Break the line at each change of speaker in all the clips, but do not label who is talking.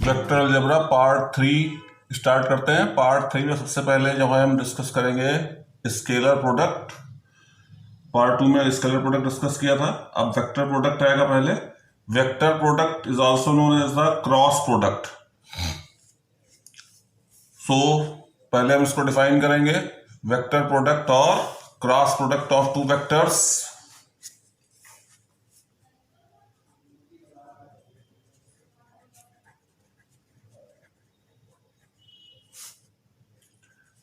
Vector algebra part 3 start करते हैं। Part 3 में सबसे पहले जो है हम डिस्कस करेंगे स्केलर प्रोडक्ट। पार्ट 2 में स्केलर प्रोडक्ट डिस्कस किया था, अब वेक्टर प्रोडक्ट आएगा। पहले vector product is also known as the cross product. So पहले हम इसको डिफाइन करेंगे, वेक्टर प्रोडक्ट और cross product of two vectors.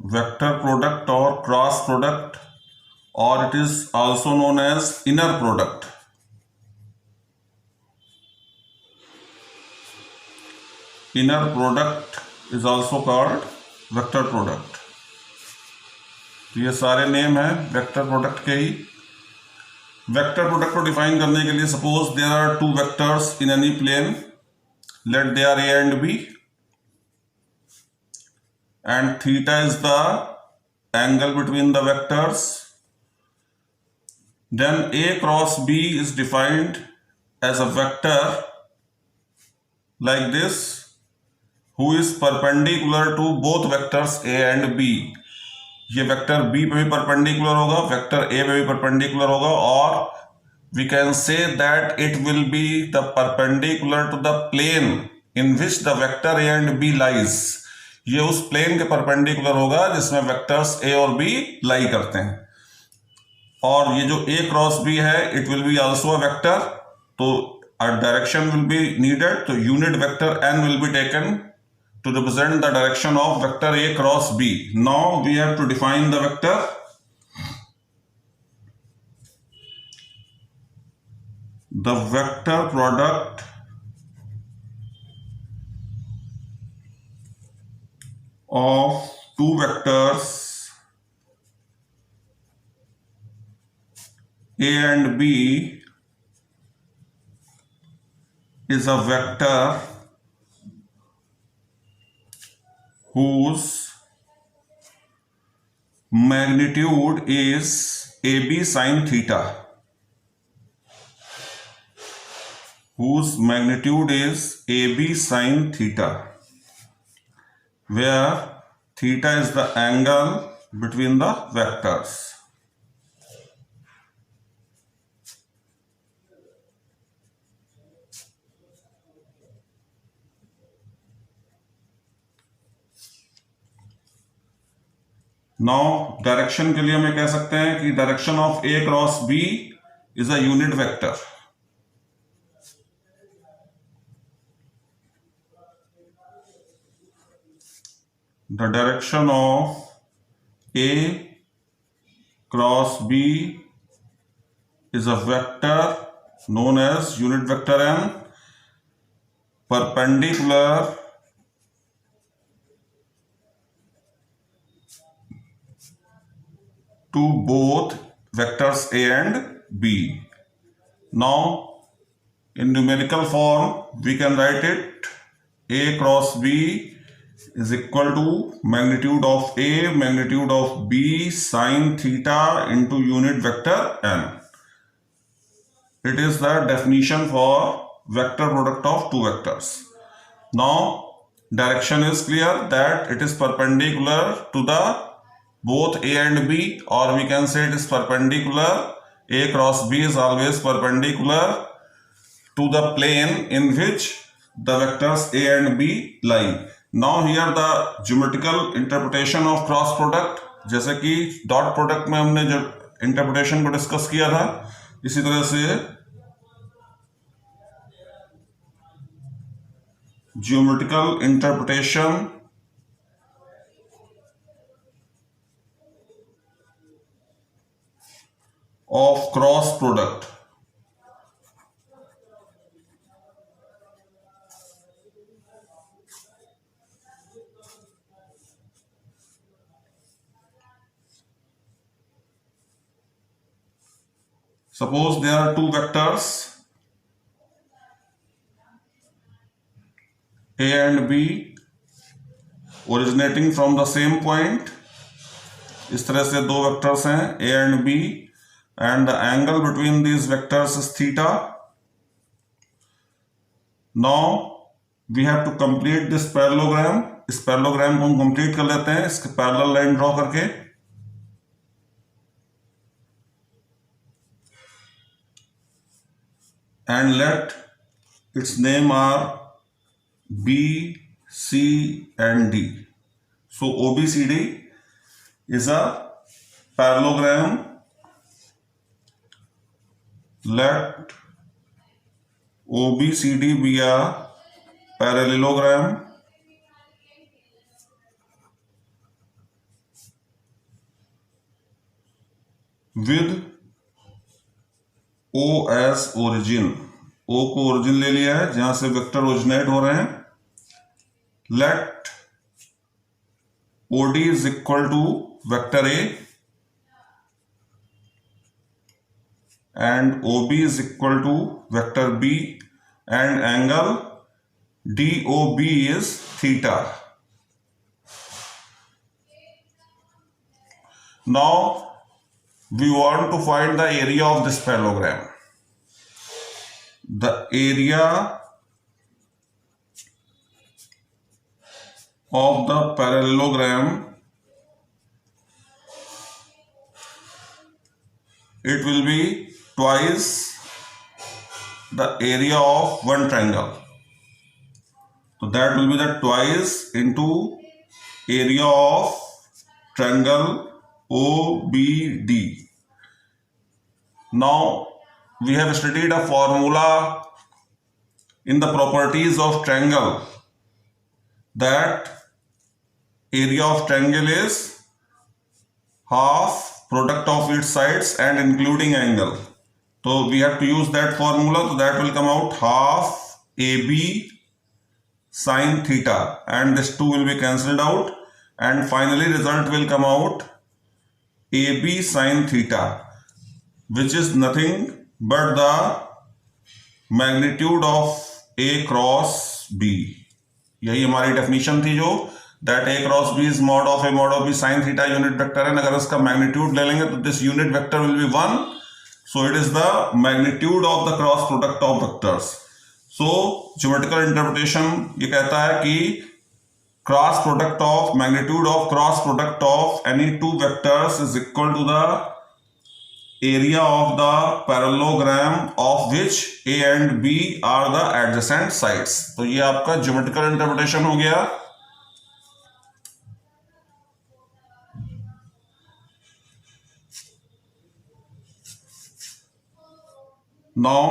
Vector product और क्रॉस प्रोडक्ट, और it is also known as inner product. Inner product is also called vector product. तो ये सारे नेम हैं वेक्टर प्रोडक्ट के ही। वेक्टर प्रोडक्ट को डिफाइन करने के लिए, suppose there are two vectors in any plane, let they are A and B, and theta is the angle between the vectors. Then A cross B is defined as a vector like this, who is perpendicular to both vectors A and B. ये vector B पे भी perpendicular होगा, vector A पे भी perpendicular होगा, और we can say that it will be the perpendicular to the plane in which the vector A and B lies. ये उस प्लेन के परपेंडिकुलर होगा जिसमें वेक्टर्स A और B लाई करते हैं। और ये जो A क्रॉस B है, it will be also a vector, तो a direction will be needed, तो unit vector n will be taken to represent the direction of vector A cross B. Now we have to define the vector. The vector product of two vectors A and B is a vector whose magnitude is AB sin theta. Whose magnitude is AB sin theta, where theta is the angle between the vectors. Now direction के लिए हम कह सकते हैं कि direction of A cross B is a unit vector. The direction of A cross B is a vector known as unit vector n, perpendicular to both vectors A and B. Now in numerical form we can write it A cross B is equal to magnitude of A magnitude of B sin theta into unit vector n. It is the definition for vector product of two vectors. Now direction is clear that it is perpendicular to the both A and B, or we can say it is perpendicular. A cross B is always perpendicular to the plane in which the vectors A and B lie. Now here the geometrical interpretation of cross product, जैसे कि dot product में हमने जो interpretation को discuss किया था, इसी तरह से geometrical interpretation of cross product. Suppose there are two vectors A and B originating from the same point. इस तरह से दो वेक्टर्स हैं A and B, and the angle between these vectors is theta. Now we have to complete this parallelogram. इस parallelogram को हम complete कर लेते हैं इसके पैरेलल लाइन ड्रॉ करके। And let its name are B, C and D. So OBCD is a parallelogram. Let OBCD be a parallelogram with O as origin. O को origin ले लिया है जहां से वेक्टर ओरिजिनेट हो रहे हैं। Let OD is equal to vector A and OB is equal to vector B and angle DOB is theta. Now we want to find the area of this parallelogram. The area of the parallelogram, it will be twice the area of one triangle. So that will be the twice into area of triangle OBD. Now we have studied a formula in the properties of triangle that area of triangle is half product of its sides and including angle. So we have to use that formula. So that will come out half AB sin theta and this 2 will be cancelled out and finally result will come out AB sin theta, which is nothing but the magnitude of A cross B. यही हमारी definition थी जो that A cross B is mod of A mod of B sine theta unit vector है। अगर इसका magnitude ले लेंगे तो this unit vector will be 1, so it is the magnitude of the cross product of vectors. So geometrical interpretation ये कहता है कि cross product of magnitude of cross product of any two vectors is equal to the area of the parallelogram of which A and B are the adjacent sides. तो ये आपका geometrical interpretation हो गया। Now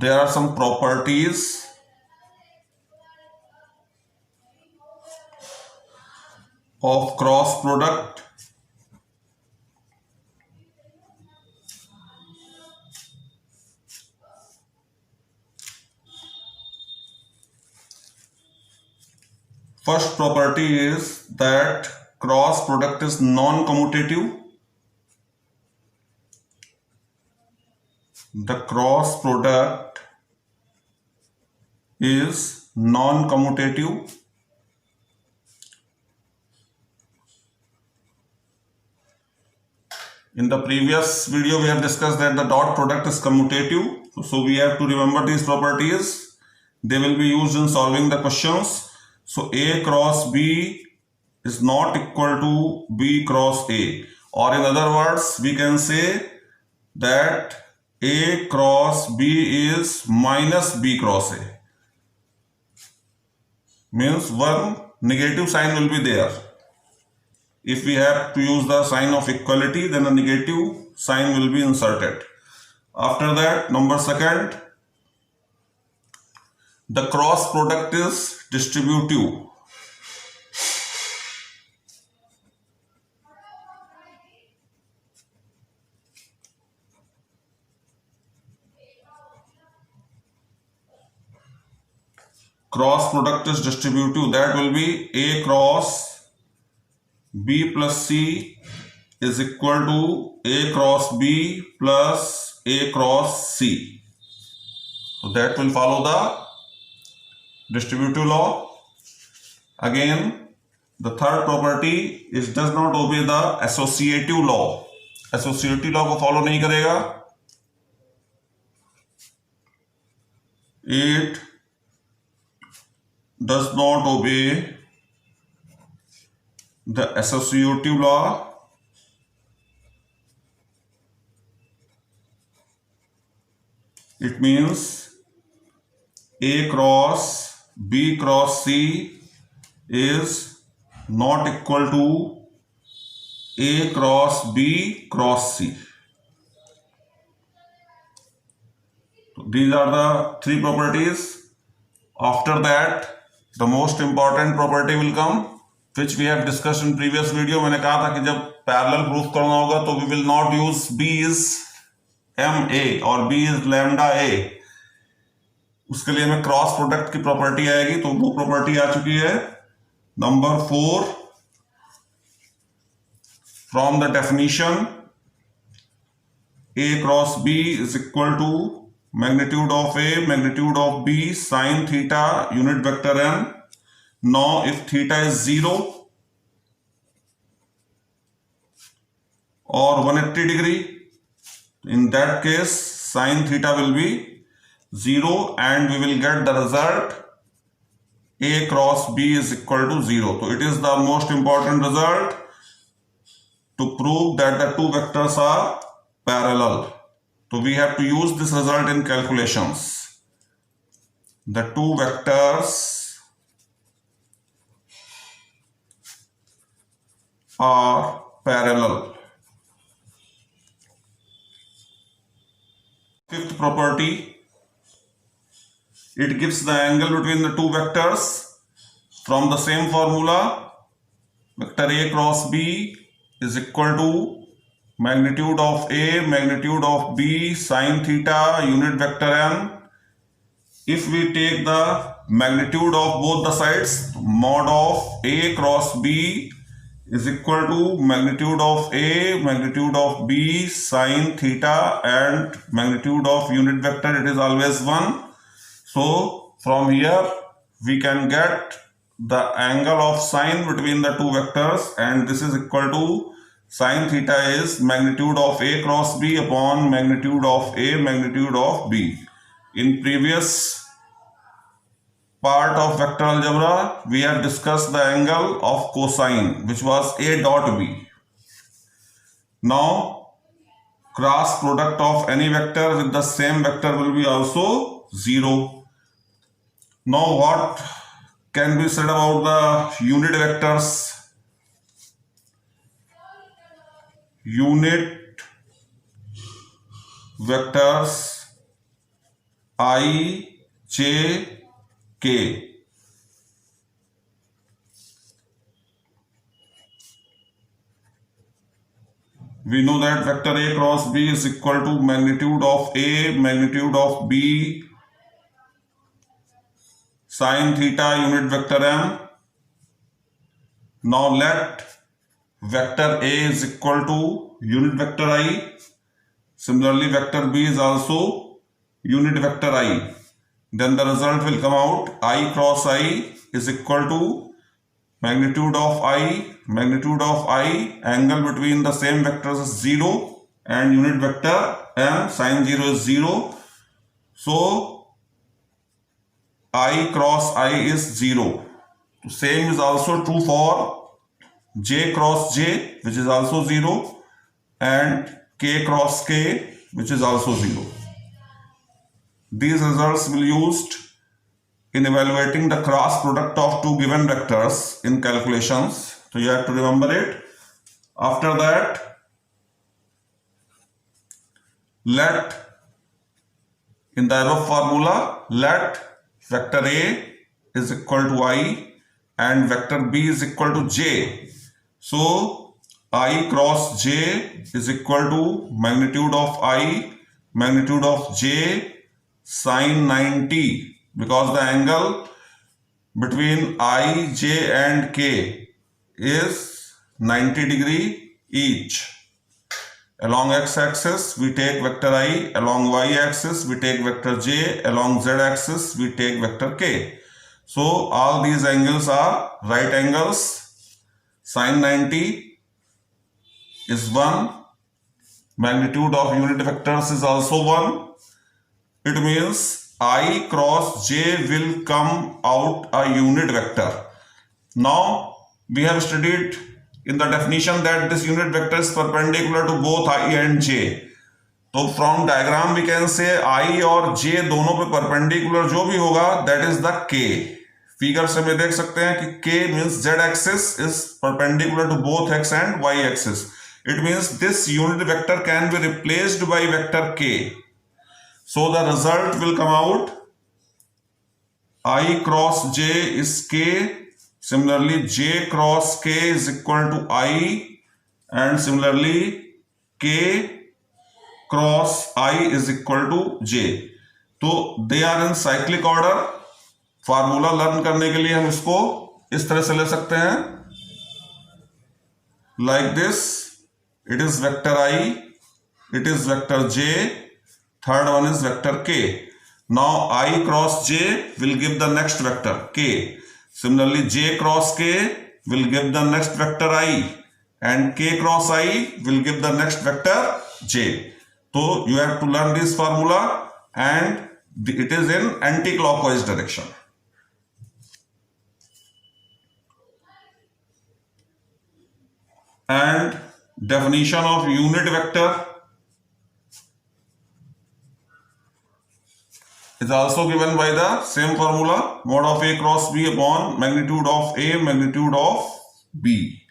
there are some properties of cross product First property is that cross product is non-commutative. The cross product is non-commutative. In the previous video we have discussed that the dot product is commutative. So we have to remember these properties. They will be used in solving the questions. So A cross B is not equal to B cross A, or in other words we can say that A cross B is minus B cross A. Means one negative sign will be there. If we have to use the sign of equality, then a negative sign will be inserted. After that, number second, the cross product is distributive. Cross product is distributive. That will be A cross B plus C is equal to A cross B plus A cross C. So that will follow the distributive law. Again, the third property is does not obey the associative law. Associative law को follow नहीं करेगा। It does not obey the associative law, it means A cross B cross C is not equal to A cross B cross C. So these are the three properties. After that, the most important property will come, which we have discussed in previous video. मैंने कहा था कि जब parallel proof करना होगा तो we will not use B is MA और B is lambda A. उसके लिए हमें क्रॉस प्रोडक्ट की प्रॉपर्टी आएगी, तो वो प्रॉपर्टी आ चुकी है number 4 from the definition A cross B is equal to magnitude of A magnitude of B sin theta unit vector n. Now if theta is 0 or 180 degree, in that case sin theta will be 0 and we will get the result A cross B is equal to 0. So it is the most important result to prove that the two vectors are parallel. So we have to use this result in calculations. The two vectors are parallel. Fifth property, it gives the angle between the two vectors from the same formula. Vector A cross B is equal to magnitude of A magnitude of B sin theta unit vector n. If we take the magnitude of both the sides, mod of A cross B is equal to magnitude of A magnitude of B sin theta and magnitude of unit vector, it is always 1. So from here we can get the angle of sine between the two vectors, and this is equal to sin theta is magnitude of A cross B upon magnitude of A magnitude of B. In previous part of vector algebra, we have discussed the angle of cosine, which was A dot B. Now, cross product of any vector with the same vector will be also 0. Now, what can be said about the unit vectors? Unit vectors I, J, K. We know that vector A cross B is equal to magnitude of A magnitude of B sin theta unit vector m. Now let vector A is equal to unit vector I. Similarly, vector B is also unit vector I. Then the result will come out I cross I is equal to magnitude of I, angle between the same vectors is 0 and unit vector m sin 0 is 0. So I cross I is 0. Same is also true for J cross J, which is also 0, and K cross K, which is also 0. These results will be used in evaluating the cross product of two given vectors in calculations. So you have to remember it. After that, let, in the above formula, let vector A is equal to I and vector B is equal to J. So I cross J is equal to magnitude of I, magnitude of J sin 90, because the angle between I, J and K is 90 degree each. Along x-axis we take vector I, along y-axis we take vector J, along z-axis we take vector K. So all these angles are right angles. Sin 90 is 1. Magnitude of unit vectors is also 1. It means I cross j will come out a unit vector. Now we have studied in the definition that this unit vector is perpendicular to both I and j. तो from diagram we can say I और j दोनों पे perpendicular जो भी होगा that is the k. Figure से में देख सकते हैं कि k means z axis is perpendicular to both x and y axis. It means this unit vector can be replaced by vector k. So the result will come out I cross j is k. Similarly, j cross k is equal to I, and similarly k cross I is equal to j. तो they are in cyclic order. Formula learn करने के लिए हम इसको इस तरह से ले सकते हैं, like this. It is vector I, it is vector j, third one is vector k. Now I cross j will give the next vector k. Similarly, j cross k will give the next vector I, and k cross I will give the next vector j. So you have to learn this formula, and it is in anti-clockwise direction. And definition of unit vector is also given by the same formula, mod of a cross b upon magnitude of a magnitude of b.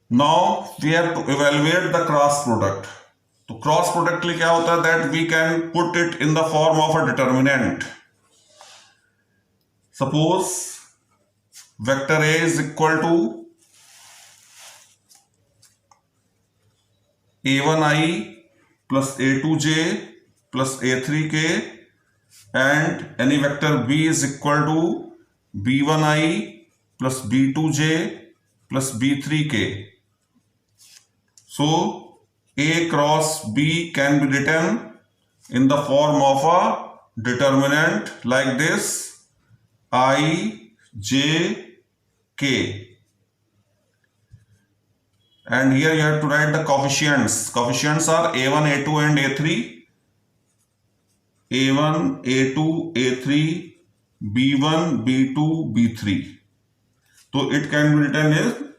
Now we have to evaluate the cross product. तो cross product के लिए क्या होता है, that we can put it in the form of a determinant. Suppose vector A is equal to a1i plus a2j plus a3k, and any vector B is equal to b1i plus b2j plus b3k. So A cross B can be written in the form of a determinant like this, I j k, and here you have to write the coefficients. Coefficients are a1, a2 and a3. a1, a2, a3, b1, b2, b3. So it can be written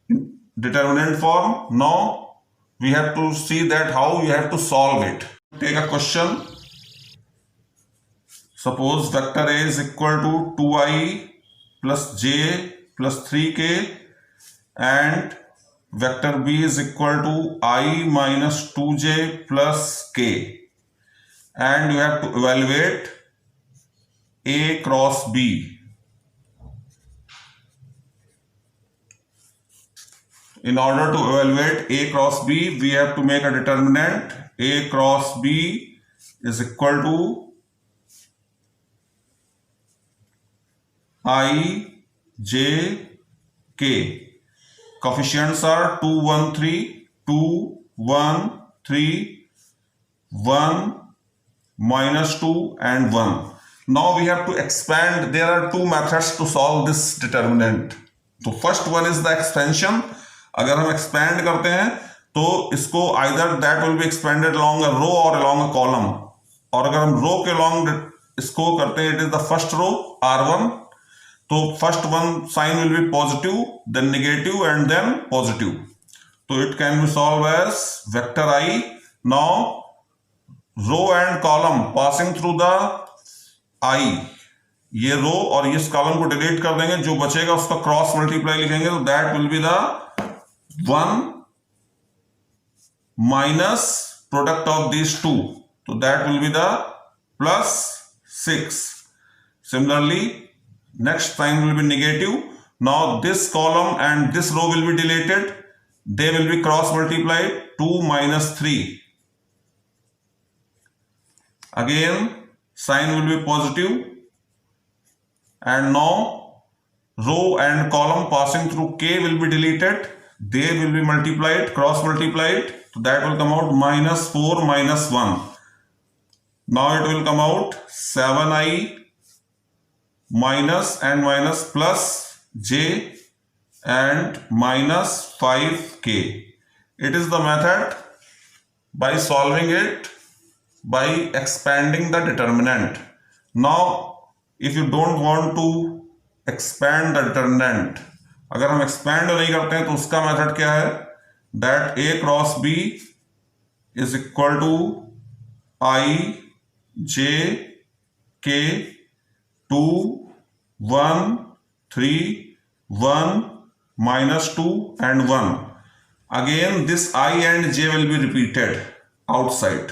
in determinant form. Now we have to see that how you have to solve it. Take a question. Suppose vector A is equal to 2i plus j plus 3k, and vector B is equal to I minus 2j plus k, and you have to evaluate A cross B. In order to evaluate A cross B, we have to make a determinant. A cross B is equal to I j k. Coefficients are 2, 1, 3, 2, 1, 3, 1, minus 2 and 1. Now we have to expand. There are two methods to solve this determinant. So first one is the expansion. अगर हम expand करते हैं तो इसको either that will be expanded along a row or along a column. और अगर हम row के along इसको करते हैं, it is the first row R1. तो first one sign will be positive, then negative and then positive. So it can be solved as vector I. Now row and column passing through the I, ये रो और इस column को delete कर देंगे, जो बचेगा उसका क्रॉस मल्टीप्लाई लिखेंगे, तो that will be the 1 minus product of these two, so that will be the plus 6. Similarly, next sign will be negative. Now this column and this row will be deleted, they will be cross multiplied. 2 minus 3, again sign will be positive, and now row and column passing through K will be deleted, they will be multiplied, cross multiplied, so that will come out minus 4 minus 1. Now it will come out 7i minus and minus plus j and minus 5k. It is the method by solving it by expanding the determinant. Now if you don't want to expand the determinant, अगर हम expand नहीं करते हैं तो उसका method क्या है, that a cross b is equal to I j k 2 1 3 1 minus 2 and 1. Again this I and j will be repeated outside,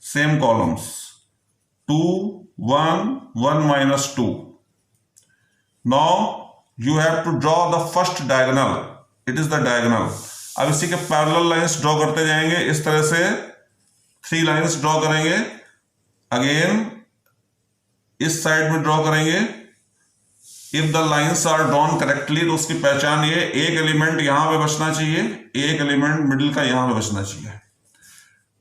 same columns, 2 1 1 minus 2. Now you have to draw the first diagonal, it is the diagonal. अब इसी के parallel lines draw करते जाएंगे, इस तरह से 3 lines draw करेंगे, again इस साइड में ड्रॉ करेंगे. If the lines are drawn correctly तो उसकी पहचान ये, एक एलिमेंट यहां पे बचना चाहिए, एक एलिमेंट मिडिल का यहां पे बचना चाहिए.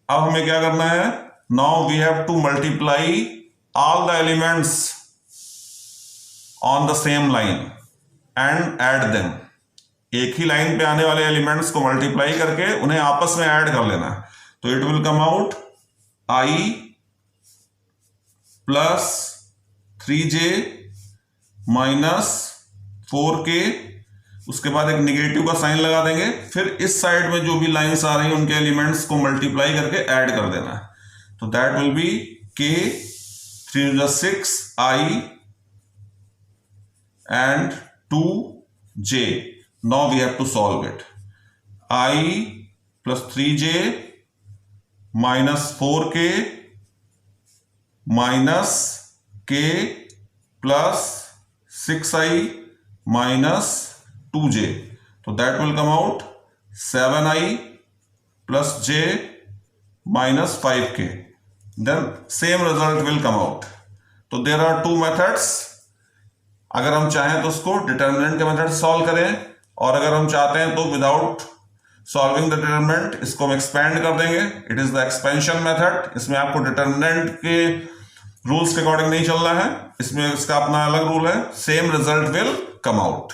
अब हमें क्या करना है, now we have to multiply all the elements on the same line and add them. एक ही लाइन पे आने वाले एलिमेंट्स को मल्टीप्लाई करके उन्हें आपस में ऐड कर लेना है. तो it will come out I plus 3j minus 4k, उसके बाद एक निगेटिव का साइन लगा देंगे, फिर इस साइड में जो भी लाइंस आ रही हैं उनके एलिमेंट्स को मल्टीप्लाई करके ऐड कर देना है. तो that will be k 3 6 I and 2j. Now we have to solve it. I plus 3j minus 4k minus k plus 6i minus 2j. So that will come out 7i plus j minus 5k. Then same result will come out. तो there are two methods. अगर हम चाहें तो उसको determinant के method solve करें, और अगर हम चाहते हैं तो विदाउट सॉल्विंग द डिटर्मिनेंट इसको हम एक्सपेंड कर देंगे. It is the expansion method. इसमें आपको डिटर्मिनेंट के रूल्स के अकॉर्डिंग नहीं चलना है, इसमें इसका अपना अलग रूल है. Same result will come out.